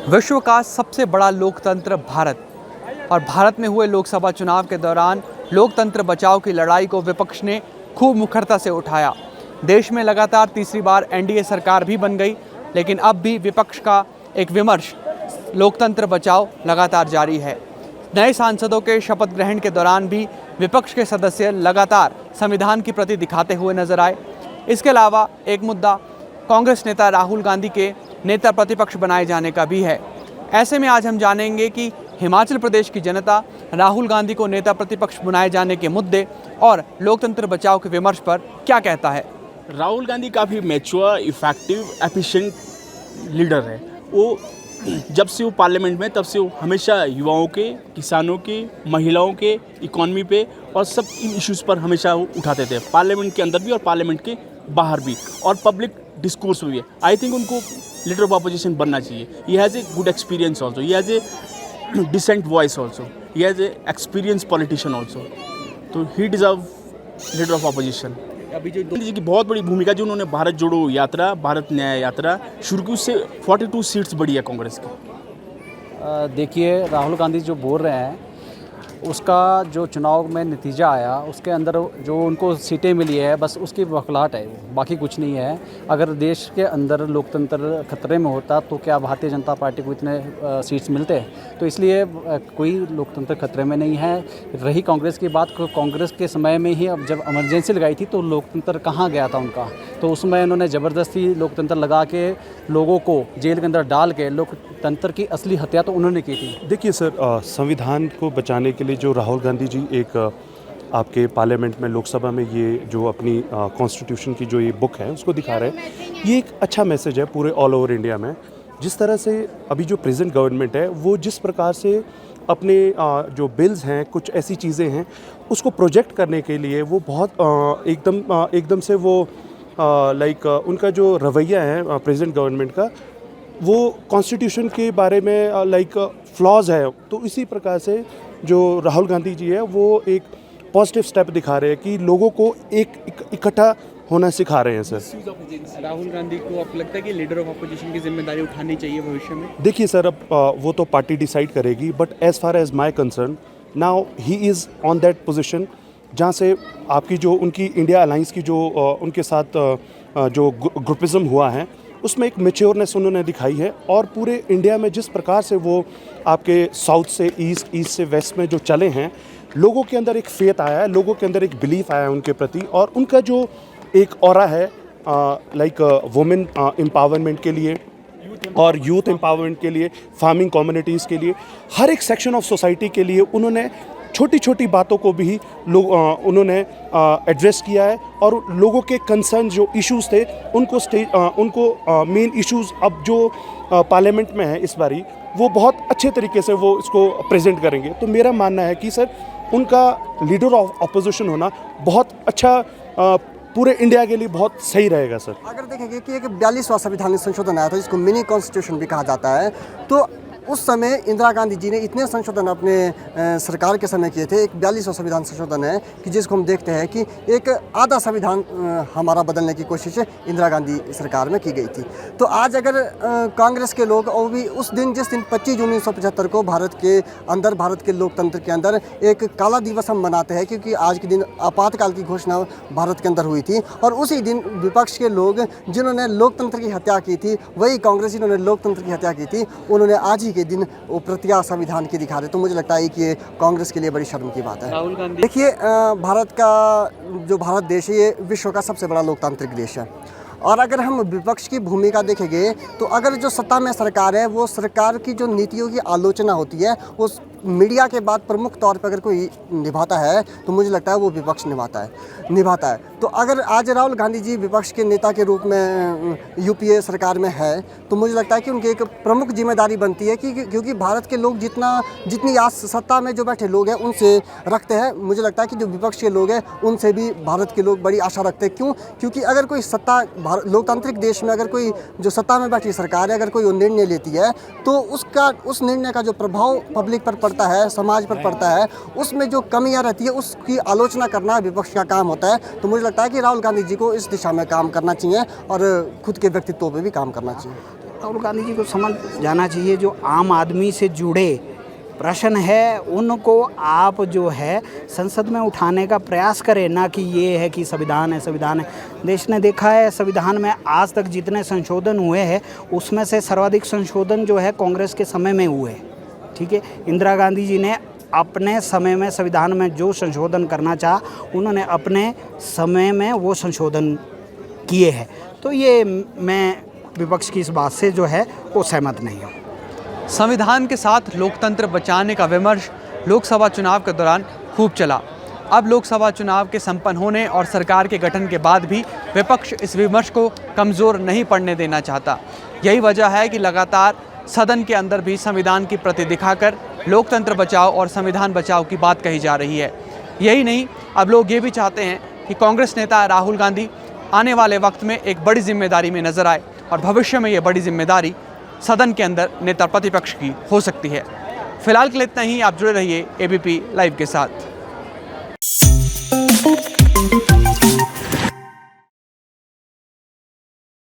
विश्व का सबसे बड़ा लोकतंत्र भारत और भारत में हुए लोकसभा चुनाव के दौरान लोकतंत्र बचाओ की लड़ाई को विपक्ष ने खूब मुखरता से उठाया। देश में लगातार तीसरी बार एनडीए सरकार भी बन गई, लेकिन अब भी विपक्ष का एक विमर्श लोकतंत्र बचाओ लगातार जारी है। नए सांसदों के शपथ ग्रहण के दौरान भी विपक्ष के सदस्य लगातार संविधान की प्रति दिखाते हुए नजर आए। इसके अलावा एक मुद्दा कांग्रेस नेता राहुल गांधी के नेता प्रतिपक्ष बनाए जाने का भी है। ऐसे में आज हम जानेंगे कि हिमाचल प्रदेश की जनता राहुल गांधी को नेता प्रतिपक्ष बनाए जाने के मुद्दे और लोकतंत्र बचाओ के विमर्श पर क्या कहता है। राहुल गांधी काफ़ी मैच्योर, इफ़ेक्टिव, एफिशिएंट लीडर है। वो जब से वो पार्लियामेंट में तब से वो हमेशा युवाओं के, किसानों के, महिलाओं के, इकॉनमी पे और सब इन इश्यूज़ पर हमेशा वो उठाते थे, पार्लियामेंट के अंदर भी और पार्लियामेंट के बाहर भी, और पब्लिक डिस्कोर्स में भी। आई थिंक उनको लीडर ऑफ अपोजिशन बनना चाहिए। He has a good experience also, he has a decent voice also, he has a experience politician also, तो he deserve leader of opposition. अभी जो जी की बहुत बड़ी भूमिका जो उन्होंने भारत जोड़ो यात्रा, भारत न्याय यात्रा शुरू की, उससे 42 सीट्स बढ़ी है कांग्रेस की। देखिए, राहुल गांधी जो बोल रहे हैं उसका जो चुनाव में नतीजा आया उसके अंदर जो उनको सीटें मिली है बस उसकी वकलाहट है, बाकी कुछ नहीं है। अगर देश के अंदर लोकतंत्र खतरे में होता तो क्या भारतीय जनता पार्टी को इतने सीट्स मिलते? तो इसलिए कोई लोकतंत्र खतरे में नहीं है। रही कांग्रेस की बात, कांग्रेस के समय में ही अब जब इमरजेंसी लगाई थी तो लोकतंत्र कहाँ गया था उनका, तो उसमें उन्होंने ज़बरदस्ती लोकतंत्र लगा के लोगों को जेल के अंदर डाल के लोकतंत्र की असली हत्या तो उन्होंने की थी। देखिए सर, संविधान को बचाने के लिए जो राहुल गांधी जी एक आपके पार्लियामेंट में, लोकसभा में ये जो अपनी कॉन्स्टिट्यूशन की जो ये बुक है उसको दिखा रहे हैं, ये एक अच्छा मैसेज है पूरे ऑल ओवर इंडिया में। जिस तरह से अभी जो प्रेजेंट गवर्नमेंट है वो जिस प्रकार से अपने जो बिल्स हैं, कुछ ऐसी चीज़ें हैं उसको प्रोजेक्ट करने के लिए वो बहुत एकदम से वो उनका जो रवैया है प्रेजेंट गवर्नमेंट का, वो कॉन्स्टिट्यूशन के बारे में फ्लॉज है। तो इसी प्रकार से जो राहुल गांधी जी है वो एक पॉजिटिव स्टेप दिखा रहे हैं कि लोगों को एक इकट्ठा होना सिखा रहे हैं सर। राहुल गांधी को आपको लगता है कि लीडर ऑफ अपोजिशन की जिम्मेदारी उठानी चाहिए भविष्य में? देखिए सर, अब वो तो पार्टी डिसाइड करेगी, but as far as my concern now he is on that position जहाँ से आपकी जो उनकी इंडिया अलाइंस की जो उनके साथ जो ग्रुपिज़म हुआ है उसमें एक मेच्योरनेस उन्होंने दिखाई है। और पूरे इंडिया में जिस प्रकार से वो आपके साउथ से ईस्ट, ईस्ट से वेस्ट में जो चले हैं, लोगों के अंदर एक फेथ आया है, लोगों के अंदर एक बिलीफ आया है उनके प्रति, और उनका जो एक ऑरा है वुमेन एम्पावरमेंट के लिए और यूथ एम्पावरमेंट के लिए, फार्मिंग कम्युनिटीज़ के लिए, हर एक सेक्शन ऑफ सोसाइटी के लिए उन्होंने छोटी छोटी बातों को भी उन्होंने एड्रेस किया है। और लोगों के कंसर्न जो इश्यूज़ थे उनको मेन इश्यूज़ अब जो पार्लियामेंट में है इस बारी, वो बहुत अच्छे तरीके से वो इसको प्रेजेंट करेंगे। तो मेरा मानना है कि सर उनका लीडर ऑफ अपोजिशन होना बहुत अच्छा पूरे इंडिया के लिए बहुत सही रहेगा सर। अगर देखेंगे कि एक 42वां संविधान संशोधन आया था जिसको मिनी कॉन्स्टिट्यूशन भी कहा जाता है, तो उस समय इंदिरा गांधी जी ने इतने संशोधन अपने सरकार के समय किए थे। एक 42वां संविधान संशोधन है कि जिसको हम देखते हैं कि एक आधा संविधान हमारा बदलने की कोशिश इंदिरा गांधी सरकार में की गई थी। तो आज अगर कांग्रेस के लोग, और भी उस दिन जिस दिन 25 जून 1975 को भारत के लोकतंत्र के अंदर एक काला दिवस हम मनाते हैं, क्योंकि आज के दिन आपातकाल की घोषणा भारत के अंदर हुई थी। और उसी दिन विपक्ष के लोग जिन्होंने लोकतंत्र की हत्या की थी, वही कांग्रेस जिन्होंने लोकतंत्र की हत्या की थी, उन्होंने आज के दिन वो प्रतिज्ञा संविधान की दिखा रहे। तो मुझे लगता है कि ये कांग्रेस के लिए बड़ी शर्म की बात है। राहुल गांधी, देखिए, भारत देश है, ये विश्व का सबसे बड़ा लोकतांत्रिक देश है। और अगर हम विपक्ष की भूमिका देखेंगे तो अगर जो सत्ता में सरकार है, वो सरकार की जो नीतियों की आलोचना होती है वो मीडिया के बाद प्रमुख तौर पर अगर कोई निभाता है तो मुझे लगता है वो विपक्ष निभाता है। तो अगर आज राहुल गांधी जी विपक्ष के नेता के रूप में यूपीए सरकार में है, तो मुझे लगता है कि उनकी एक प्रमुख जिम्मेदारी बनती है कि क्योंकि भारत के लोग जितनी आज सत्ता में जो बैठे लोग हैं उनसे रखते हैं, मुझे लगता है कि जो विपक्ष के लोग हैं उनसे भी भारत के लोग बड़ी आशा रखते हैं। क्यों? क्योंकि अगर कोई लोकतांत्रिक देश में अगर कोई जो सत्ता में बैठी सरकार है, अगर कोई वो निर्णय लेती है, तो उस निर्णय का जो प्रभाव पब्लिक पर पड़ता है, समाज पर पड़ता है, उसमें जो कमियां रहती है उसकी आलोचना करना विपक्ष का काम होता है। तो मुझे लगता है कि राहुल गांधी जी को इस दिशा में काम करना चाहिए और खुद के व्यक्तित्व पे भी काम करना चाहिए। राहुल गांधी जी को समझ जाना चाहिए, जो आम आदमी से जुड़े प्रश्न है उनको आप जो है संसद में उठाने का प्रयास करें, ना कि ये है कि संविधान है संविधान है। देश ने देखा है संविधान में आज तक जितने संशोधन हुए हैं उसमें से सर्वाधिक संशोधन जो है कांग्रेस के समय में हुए, ठीक है। इंदिरा गांधी जी ने अपने समय में संविधान में जो संशोधन करना चाहा उन्होंने अपने समय में वो संशोधन किए हैं। तो ये मैं विपक्ष की इस बात से जो है वो सहमत नहीं हूँ। संविधान के साथ लोकतंत्र बचाने का विमर्श लोकसभा चुनाव के दौरान खूब चला। अब लोकसभा चुनाव के संपन्न होने और सरकार के गठन के बाद भी विपक्ष इस विमर्श को कमज़ोर नहीं पड़ने देना चाहता। यही वजह है कि लगातार सदन के अंदर भी संविधान की प्रति दिखाकर लोकतंत्र बचाओ और संविधान बचाओ की बात कही जा रही है। यही नहीं, अब लोग ये भी चाहते हैं कि कांग्रेस नेता राहुल गांधी आने वाले वक्त में एक बड़ी जिम्मेदारी में नजर आए और भविष्य में ये बड़ी जिम्मेदारी सदन के अंदर नेता प्रतिपक्ष की हो सकती है। फिलहाल के लिए इतना ही। आप जुड़े रहिए एबीपी लाइव के साथ।